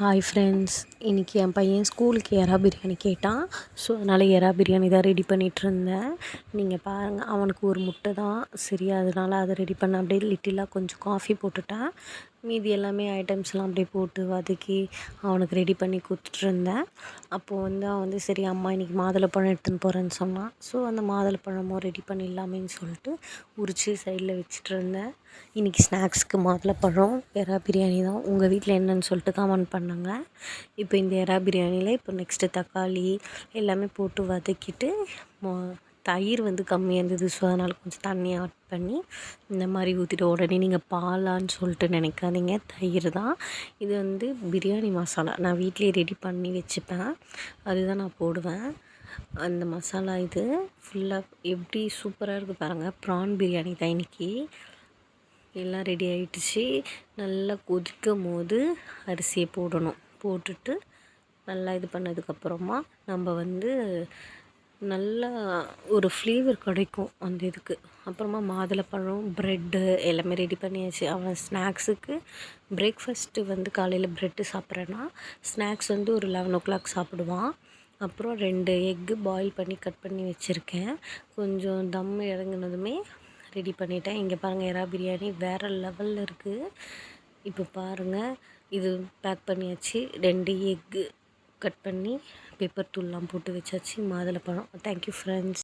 Hi friends, இன்றைக்கி என் பையன் ஸ்கூலுக்கு எறா பிரியாணி கேட்டான். ஸோ அதனால் எறா பிரியாணி தான் ரெடி பண்ணிகிட்ருந்தேன். நீங்கள் பாருங்கள், அவனுக்கு ஒரு முட்டை தான் சரி, அதனால் அதை ரெடி பண்ண அப்படியே லிட்டிலாக கொஞ்சம் காஃபி போட்டுட்டேன். மீதி எல்லாமே ஐட்டம்ஸ்லாம் அப்படியே போட்டு வதக்கி அவனுக்கு ரெடி பண்ணி கொடுத்துட்ருந்தேன். அப்போது அவன் சரி அம்மா இன்றைக்கி மாதுளப்பழம் எடுத்துன்னு போகிறேன்னு சொன்னான். ஸோ அந்த மாதுளப்பழமும் ரெடி பண்ணிடலாமேன்னு சொல்லிட்டு உரித்து சைடில் வச்சிட்ருந்தேன். இன்றைக்கி ஸ்நாக்ஸ்க்கு மாதுளப்பழம் எறா பிரியாணி தான். உங்கள் வீட்டில் என்னன்னு சொல்லிட்டு கமெண்ட் பண்ணுங்க. இப்போ இந்த எறா பிரியாணியில் இப்போ நெக்ஸ்ட்டு தக்காளி எல்லாமே போட்டு வதக்கிட்டு தயிர் கம்மியாக இருந்தது. ஸோ அதனால் கொஞ்சம் தண்ணி ஆட் பண்ணி இந்த மாதிரி ஊற்றிட்டு உடனே நீங்கள் பாலான்னு சொல்லிட்டு நினைக்காதீங்க, தயிர் தான். இது பிரியாணி மசாலா நான் வீட்டிலேயே ரெடி பண்ணி வச்சுப்பேன், அதுதான் நான் போடுவேன். அந்த மசாலா இது ஃபுல்லாக எப்படி சூப்பராக இருக்குது பாருங்கள். ப்ரான் பிரியாணி தான் இன்றைக்கி. எல்லாம் ரெடி ஆகிடுச்சு. நல்லா கொதிக்கும் போது அரிசியை போடணும். போட்டுட்டு நல்லா இது பண்ணதுக்கப்புறமா நம்ம நல்லா ஒரு ஃப்ளேவர் கிடைக்கும் அந்த இதுக்கு. அப்புறமா மாதுளப்பழம், ப்ரெட்டு எல்லாமே ரெடி பண்ணியாச்சு. அவன் ஸ்நாக்ஸுக்கு பிரேக்ஃபாஸ்ட்டு காலையில் ப்ரெட்டு சாப்பிட்றேன்னா ஸ்நாக்ஸ் ஒரு 11 o'clock சாப்பிடுவான். அப்புறம் 2 எக்கு பாயில் பண்ணி கட் பண்ணி வச்சுருக்கேன். கொஞ்சம் தம் இறங்குனதுமே ரெடி பண்ணிட்டேன். இங்கே பாருங்கள், எறா பிரியாணி வேறு லெவலில் இருக்குது. இப்போ பாருங்கள், இது பேக் பண்ணியாச்சு. 2 எக்கு கட் பண்ணி பெப்பர் தூள்லாம் போட்டு வச்சாச்சு. மாதுளப்பழம். Thank you friends.